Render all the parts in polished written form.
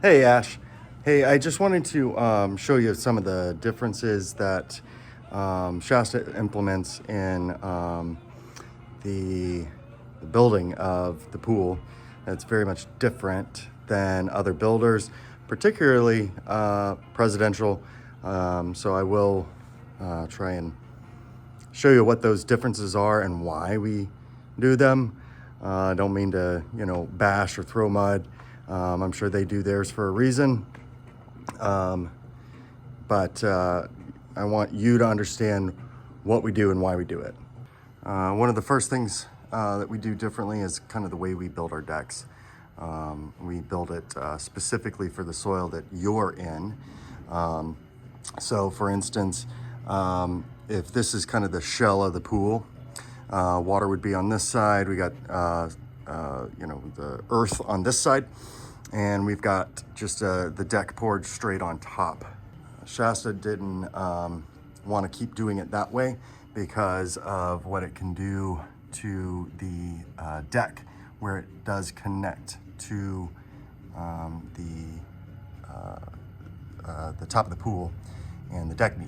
Hey Ash, hey, I just wanted to show you some of the differences that Shasta implements in the, the building of the pool. That's very much different than other builders, particularly presidential. So I will try and show you what those differences are and why we do them. I don't mean to, bash or throw mud. I'm sure they do theirs for a reason. But I want you to understand what we do and why we do it. One of the first things that we do differently is kind of the way we build our decks. We build it specifically for the soil that you're in. So for instance, if this is kind of the shell of the pool, water would be on this side. We got, the earth on this side, and we've got just the deck poured straight on top. Shasta didn't want to keep doing it that way because of what it can do to the deck where it does connect to the top of the pool and the deck meat.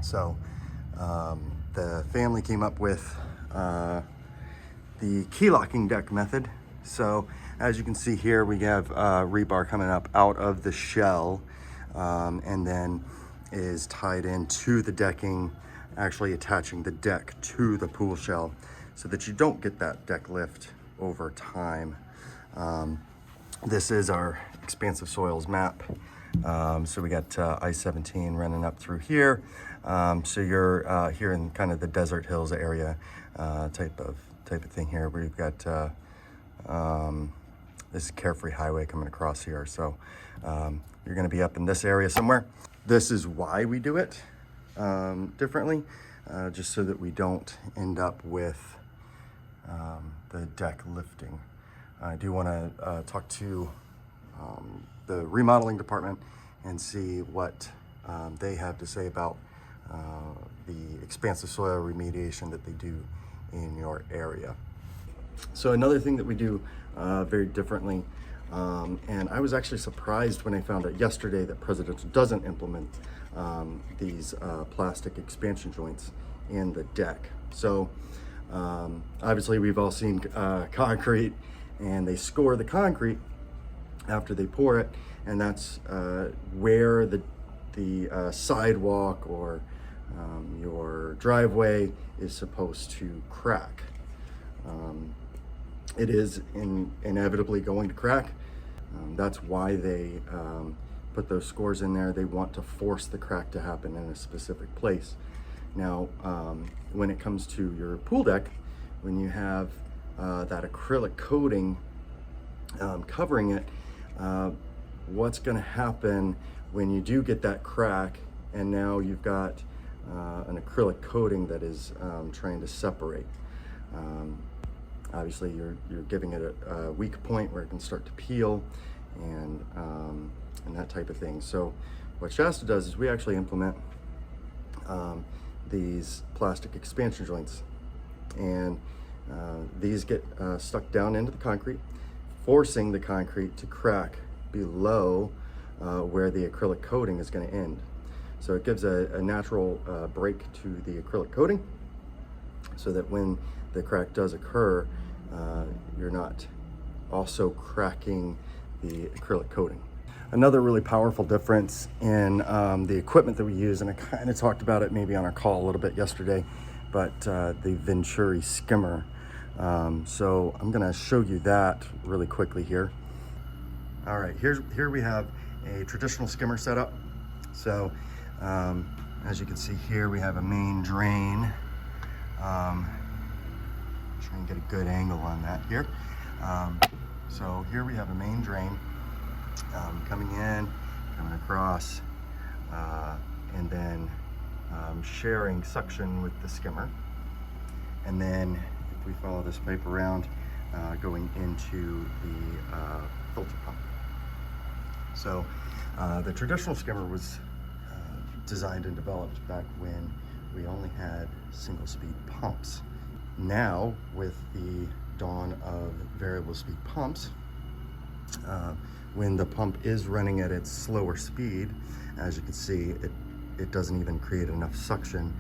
So the family came up with the key locking deck method. So as you can see here, we have rebar coming up out of the shell and then is tied into the decking, actually attaching the deck to the pool shell so that you don't get that deck lift over time. This is our expansive soils map. So we got I-17 running up through here. So you're here in kind of the desert hills area type of thing here. We've got this Carefree Highway coming across here. So you're going to be up in this area somewhere. This is why we do it differently, just so that we don't end up with the deck lifting. I do want to talk to the remodeling department and see what they have to say about the expansive soil remediation that they do in your area. So another thing that we do very differently, and I was actually surprised when I found out yesterday that Presidential doesn't implement these plastic expansion joints in the deck. So obviously we've all seen concrete, and they score the concrete after they pour it, and that's where the sidewalk or your driveway is supposed to crack. It is inevitably going to crack. That's why they put those scores in there. They want to force the crack to happen in a specific place. Now, when it comes to your pool deck, when you have that acrylic coating covering it, what's going to happen when you do get that crack and now you've got an acrylic coating that is trying to separate? Obviously you're giving it a weak point where it can start to peel and that type of thing. So what Shasta does is we actually implement these plastic expansion joints, and these get stuck down into the concrete, forcing the concrete to crack below where the acrylic coating is going to end. So it gives a natural break to the acrylic coating so that when the crack does occur, you're not also cracking the acrylic coating. Another really powerful difference in the equipment that we use, and I kind of talked about it maybe on our call a little bit yesterday, but the Venturi skimmer. So I'm going to show you that really quickly here. All right, here we have a traditional skimmer setup. So as you can see here, we have a main drain. Try and get a good angle on that here. So here we have a main drain coming in, coming across, and then sharing suction with the skimmer. And then if we follow this pipe around, going into the filter pump. So the traditional skimmer was designed and developed back when we only had single speed pumps. Now, with the dawn of variable speed pumps, when the pump is running at its slower speed, as you can see, it doesn't even create enough suction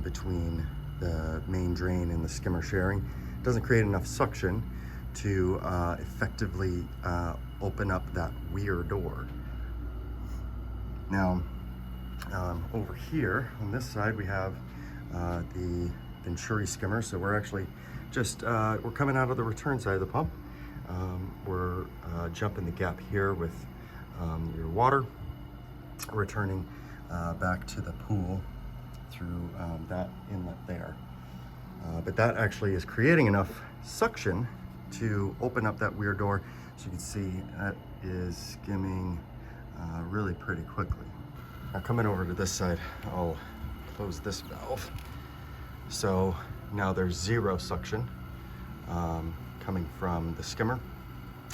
between the main drain and the skimmer sharing. It doesn't create enough suction to effectively open up that weir door. Now, over here on this side, we have the Venturi skimmer. So we're actually just, we're coming out of the return side of the pump. We're jumping the gap here with your water, returning back to the pool through that inlet there. But that actually is creating enough suction to open up that weir door. So you can see that is skimming really pretty quickly. Now coming over to this side, I'll close this valve. So now there's zero suction coming from the skimmer,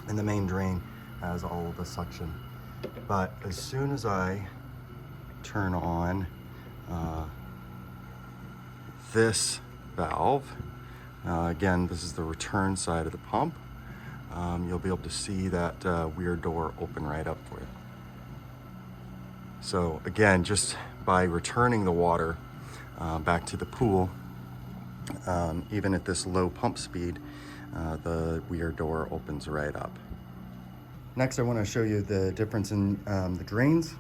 and the main drain has all of the suction. But as soon as I turn on this valve, again, this is the return side of the pump, you'll be able to see that weir door open right up for you. So again, just by returning the water back to the pool, even at this low pump speed, the weir door opens right up. Next, I want to show you the difference in the drains.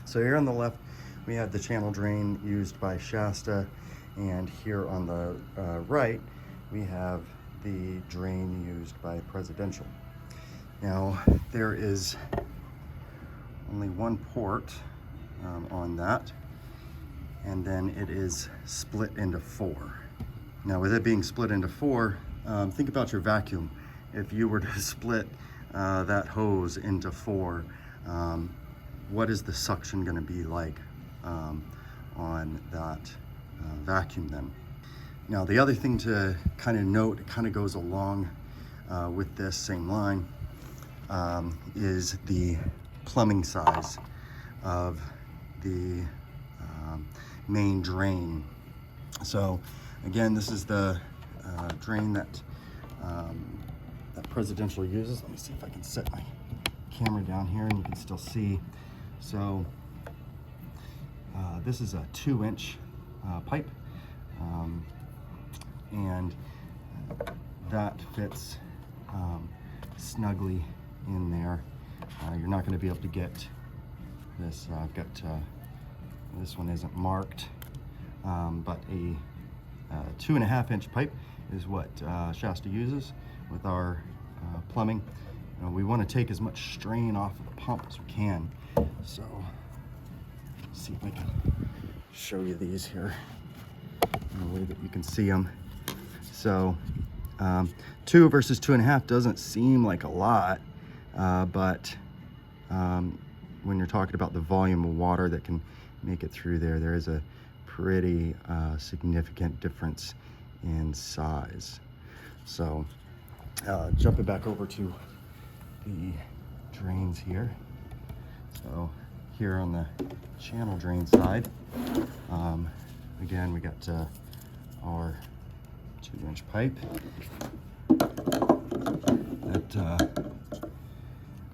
So here on the left, we have the channel drain used by Shasta, and here on the right, we have the drain used by Presidential. Now, there is only one port on that, and then it is split into four. Now, with it being split into four, think about your vacuum. If you were to split that hose into four, what is the suction going to be like on that vacuum then? Now, the other thing to kind of note, it kind of goes along with this same line, is the plumbing size of the main drain. So again, this is the drain that that Presidential uses. Let me see if I can set my camera down here and you can still see. So this is a 2-inch pipe, and that fits snugly in there. You're not going to be able to get this. I've got this one isn't marked, but a 2.5-inch pipe is what Shasta uses with our plumbing. We want to take as much strain off of the pump as we can. So let's see if I can show you these here in a way that you can see them. So 2 versus 2.5 doesn't seem like a lot, but when you're talking about the volume of water that can make it through there, there is a pretty significant difference in size. So jumping back over to the drains here. So here on the channel drain side, again, we got our 2-inch pipe that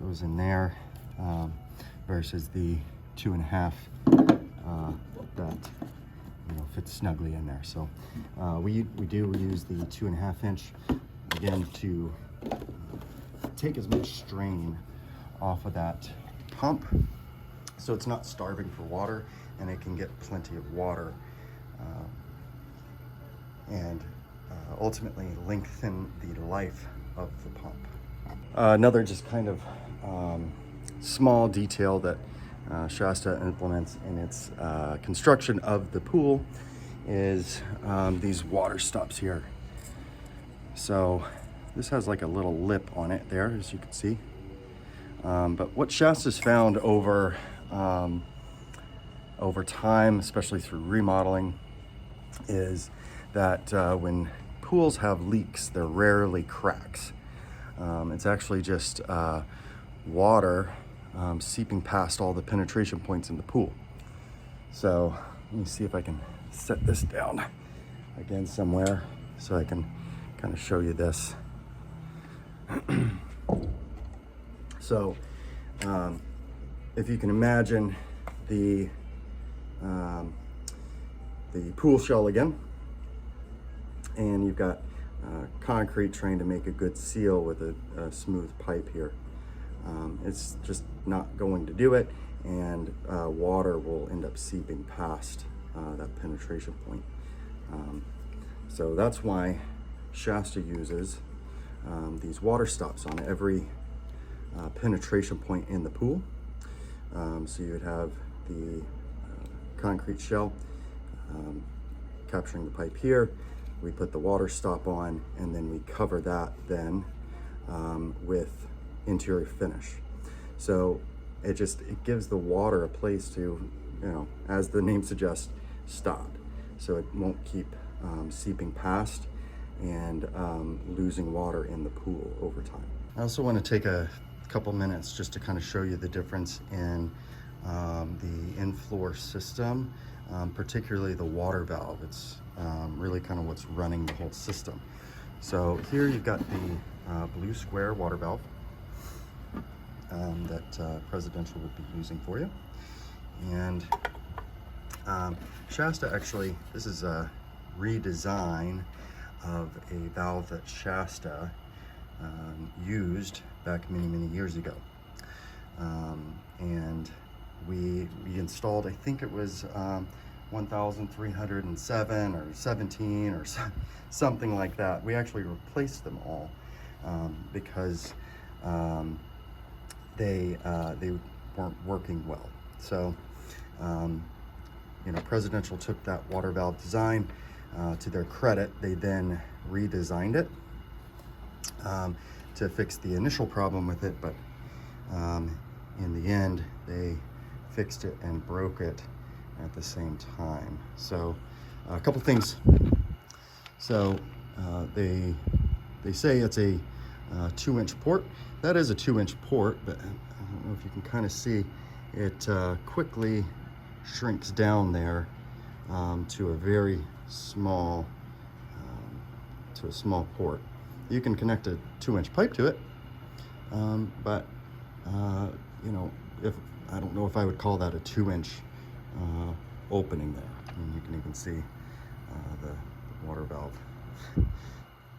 goes in there, versus the 2.5 that fits snugly in there. So we use the 2.5-inch again to take as much strain off of that pump, so it's not starving for water and it can get plenty of water, and ultimately lengthen the life of the pump. Another just kind of small detail that Shasta implements in its construction of the pool is these water stops here. So this has like a little lip on it there, as you can see. But what Shasta's found over time, especially through remodeling, is that when pools have leaks, they're rarely cracks. It's actually just water seeping past all the penetration points in the pool. So let me see if I can set this down again somewhere so I can kind of show you this. So if you can imagine the pool shell again, and you've got concrete trying to make a good seal with a smooth pipe here. It's just not going to do it, and water will end up seeping past that penetration point. So that's why Shasta uses these water stops on every penetration point in the pool. So you would have the concrete shell capturing the pipe here. We put the water stop on, and then we cover that then with interior finish. So it gives the water a place to, as the name suggests, stop. So it won't keep seeping past and losing water in the pool over time. I also want to take a couple minutes just to kind of show you the difference in the in-floor system, particularly the water valve. It's really kind of what's running the whole system. So here you've got the blue square water valve that Presidential would be using for you. And Shasta actually, this is a redesign of a valve that Shasta used back many years ago. And we installed, I think it was 1,307 or 17 or something like that. We actually replaced them all because they weren't working well. So Presidential took that water valve design. To their credit, they then redesigned it to fix the initial problem with it, but in the end they fixed it and broke it at the same time. So a couple things. So they say it's a 2-inch port. That is a 2-inch port, but I don't know if you can kind of see it quickly shrinks down there to a very small port. You can connect a 2-inch pipe to it, but if I don't know if I would call that a 2-inch opening there. And you can even see the water valve.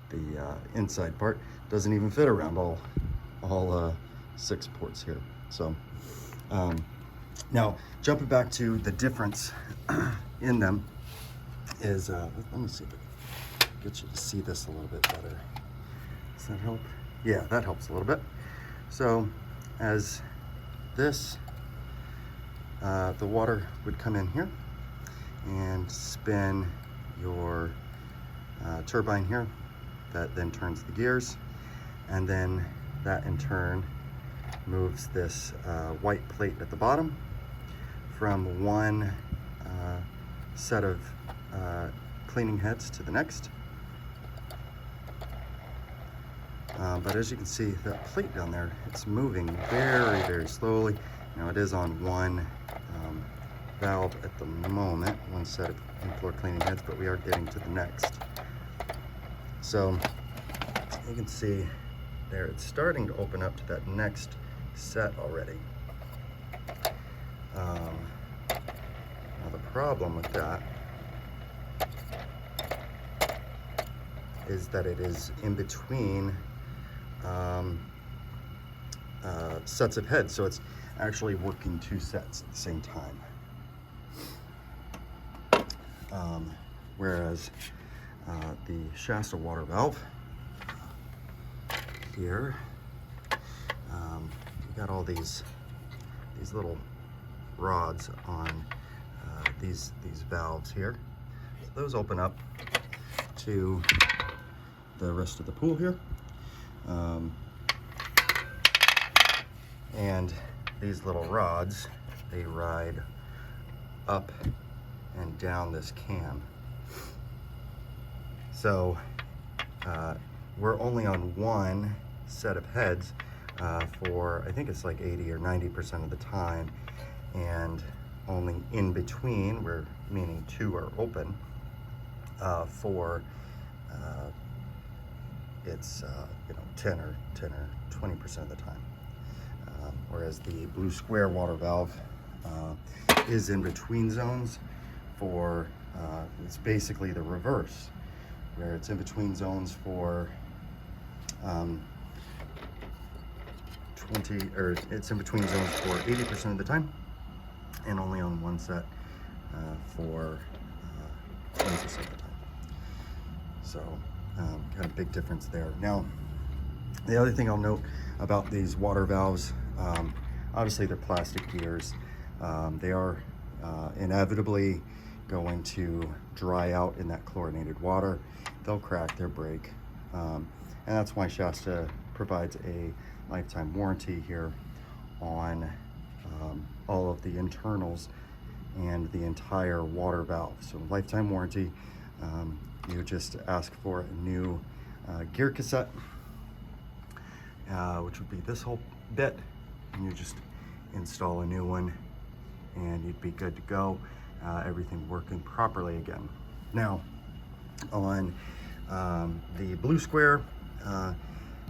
The inside part doesn't even fit around all 6 ports here. So now jumping back to the difference in them is let me see if I can get you to see this a little bit better. Does that help? Yeah, that helps a little bit. So as this the water would come in here and spin your turbine here, that then turns the gears, and then that in turn moves this white plate at the bottom from one set of cleaning heads to the next. But as you can see, that plate down there, it's moving very slowly. Now it is on one valve at the moment, one set of in-floor cleaning heads, but we are getting to the next. So you can see there, it's starting to open up to that next set already. Now the problem with that is that it is in between sets of heads, so it's actually working 2 sets at the same time. Whereas the Shasta water valve here, you got all these little rods on these valves here. So those open up to the rest of the pool here. And these little rods, they ride up and down this cam. So we're only on one set of heads for, I think it's like 80 or 90% of the time, and only in between, meaning 2 are open, for it's 10 or 20% of the time. whereas the blue square water valve is in between zones for, it's basically the reverse, where it's in between zones for it's in between zones for 80% of the time, and only on one set for 20% of the time. So kind of big difference there. Now, the other thing I'll note about these water valves, obviously they're plastic gears. They are inevitably going to dry out in that chlorinated water. They'll crack, they'll break. And that's why Shasta provides a lifetime warranty here on all of the internals and the entire water valve. So lifetime warranty, you just ask for a new gear cassette, which would be this whole bit, and you just install a new one and you'd be good to go. Everything working properly again. Now, on the blue square,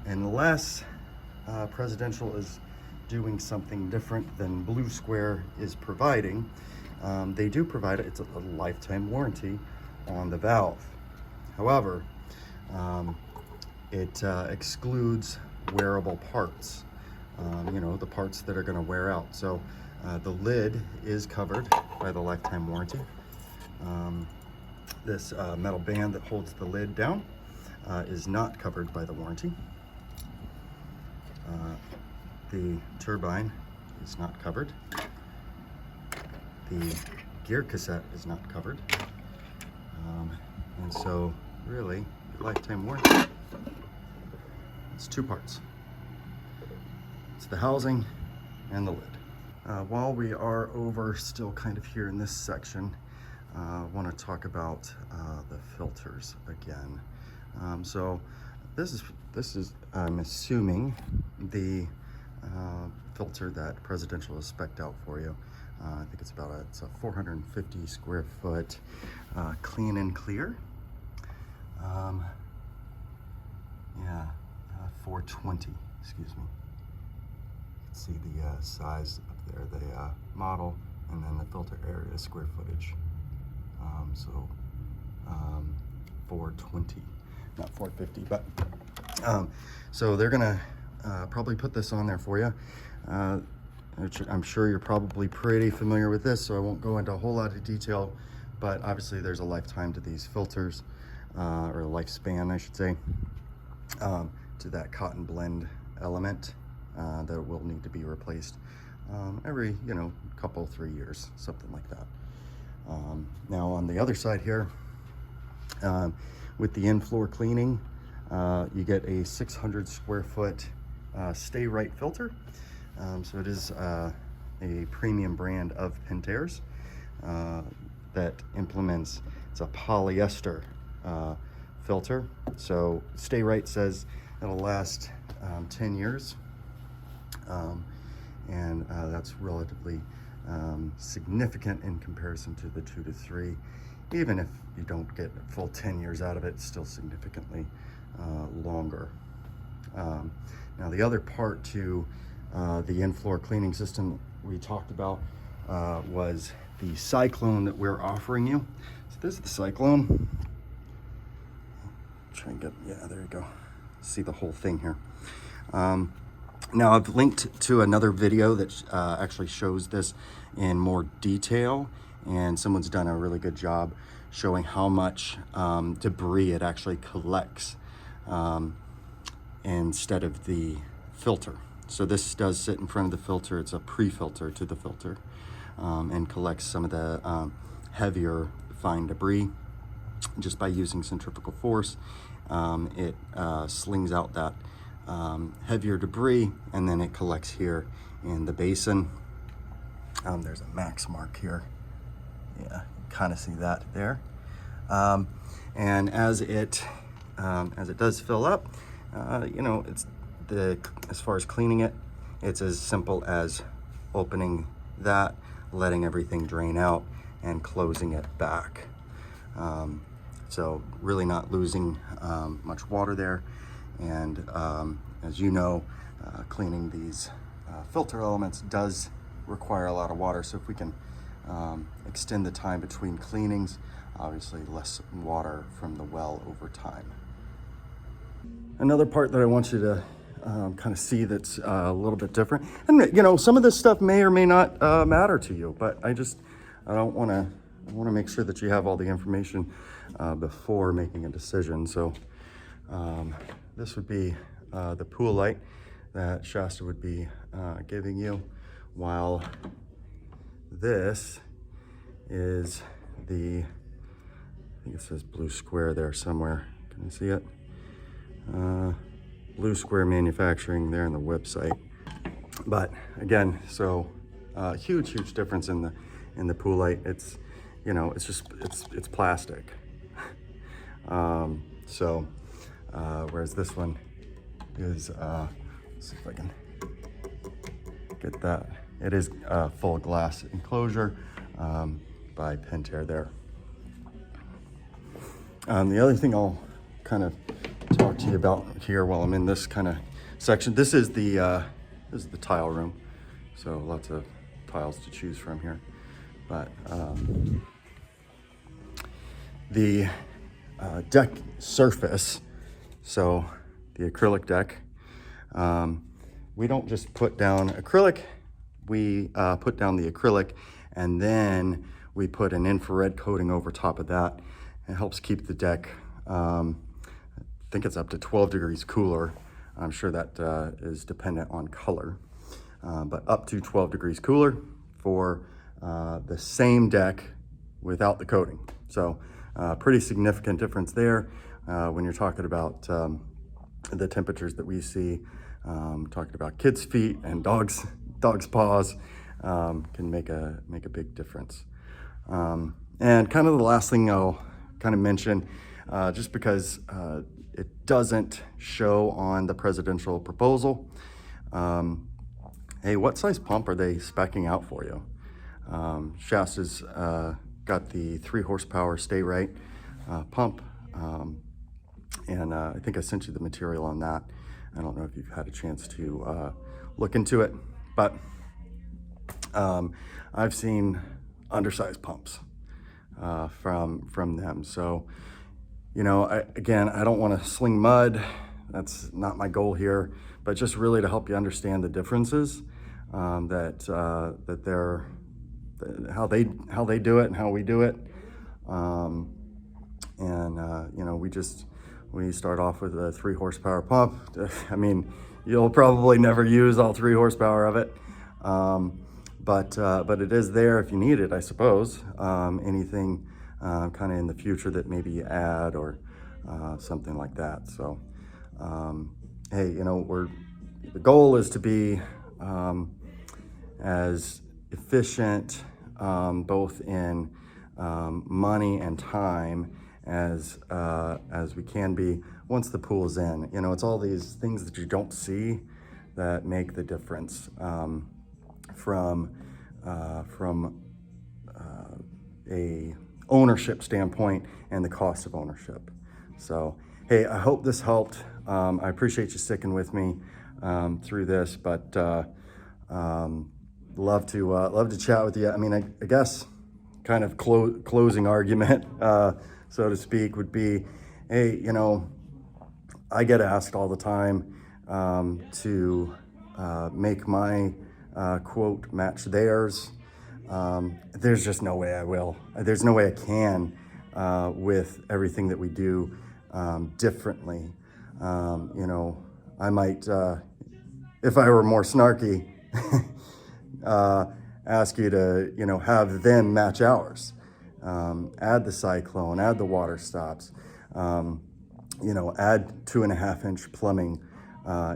unless Presidential is doing something different than blue square is providing, they do provide it's a lifetime warranty on the valve. However, it excludes wearable parts, you know, the parts that are going to wear out. So the lid is covered by the lifetime warranty. This metal band that holds the lid down is not covered by the warranty. The turbine is not covered. The gear cassette is not covered. And so really, the lifetime warranty, it's two parts. It's the housing and the lid. While we are over still kind of here in this section, I want to talk about the filters again. So this is I'm assuming the filter that Presidential has spec'd out for you. I think it's about it's a 450 square foot clean and clear. 420, excuse me. You can see the size up there, the model, and then the filter area square footage. 420, not 450, but so they're gonna probably put this on there for you. Which I'm sure you're probably pretty familiar with this, so I won't go into a whole lot of detail, but obviously there's a lifetime to these filters, or a lifespan, I should say, to that cotton blend element that will need to be replaced every, couple, 3 years, something like that. Now on the other side here, with the in-floor cleaning, you get a 600 square foot Stay Right filter. So it is a premium brand of Pentair's that implements, it's a polyester filter. So Stay Right says it'll last 10 years. And that's relatively significant in comparison to the 2 to 3. Even if you don't get a full 10 years out of it, it's still significantly longer. Now the other part to the in-floor cleaning system we talked about was the Cyclone that we're offering you. So this is the Cyclone. Try and get, yeah, there you go. See the whole thing here. Now I've linked to another video that actually shows this in more detail, and someone's done a really good job showing how much debris it actually collects instead of the filter. So this does sit in front of the filter. It's a pre-filter to the filter, and collects some of the heavier fine debris just by using centrifugal force. It slings out that heavier debris, and then it collects here in the basin. There's a max mark here. Yeah, you kind of see that there. And as it does fill up, it's as far as cleaning it, it's as simple as opening that, letting everything drain out, and closing it back. So really not losing much water there. And as you know, cleaning these filter elements does require a lot of water. So if we can extend the time between cleanings, obviously less water from the well over time. Another part that I want you to kind of see that's a little bit different, and you know, some of this stuff may or may not matter to you, but I want to make sure that you have all the information before making a decision. So this would be the pool light that Shasta would be giving you, while this is the, I think it says Blue Square there somewhere. Can you see it? Blue Square Manufacturing there on the website. But again, so huge difference in the pool light. It's, you know, it's plastic. Whereas this one is, let's see if I can get that. It is a full glass enclosure by Pentair there. The other thing I'll kind of talk to you about here while I'm in this kind of section, this is the tile room. So lots of tiles to choose from here. But the deck surface, so the acrylic deck, we don't just put down acrylic, we put down the acrylic and then we put an infrared coating over top of that. It helps keep the deck, I think it's up to 12 degrees cooler. I'm sure that is dependent on color, but up to 12 degrees cooler for the same deck without the coating. So pretty significant difference there when you're talking about the temperatures that we see. Talking about kids' feet and dogs' paws can make a big difference. And kind of the last thing I'll kind of mention, just because it doesn't show on the presidential proposal. Hey, what size pump are they speccing out for you? Shasta's got the 3 horsepower Stay Right pump, and I think I sent you the material on that. I don't know if you've had a chance to look into it, but I've seen undersized pumps from them. So, you know, I don't want to sling mud. That's not my goal here, but just really to help you understand the differences that they're, how they do it and how we do it. You know, we start off with a 3 horsepower pump. I mean, you'll probably never use all 3 horsepower of it. But it is there if you need it, I suppose. Anything kind of in the future that maybe you add or something like that. So, hey, you know, the goal is to be as efficient both in money and time as we can be once the pool is in. You know, it's all these things that you don't see that make the difference from a ownership standpoint and the cost of ownership. So, hey, I hope this helped. I appreciate you sticking with me through this, but love to chat with you. I mean, I guess kind of closing argument, so to speak, would be, hey, you know, I get asked all the time to make my quote match theirs. There's just no way I will. There's no way I can with everything that we do differently. You know, I might, if I were more snarky, ask you to, you know, have them match ours. Add the cyclone, add the water stops, you know, add 2.5-inch plumbing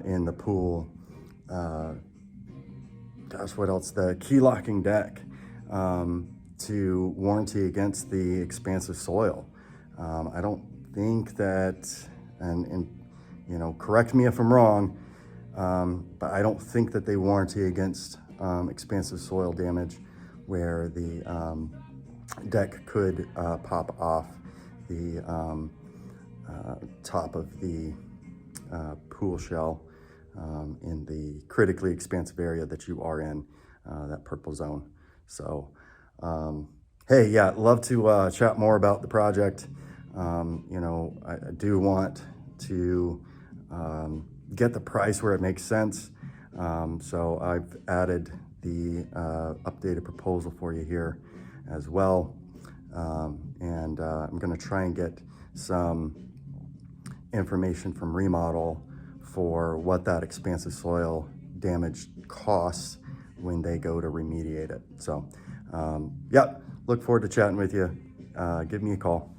in the pool. Gosh, what else? The key locking deck to warranty against the expansive soil. I don't think that, and you know, correct me if I'm wrong, but I don't think that they warranty against expansive soil damage where the deck could pop off the top of the pool shell in the critically expansive area that you are in, that purple zone. So, hey, yeah, love to chat more about the project. You know, I do want to get the price where it makes sense. So I've added the updated proposal for you here as well. And I'm going to try and get some information from Remodel for what that expansive soil damage costs when they go to remediate it. So, yeah, look forward to chatting with you. Give me a call.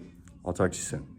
I'll talk to you soon.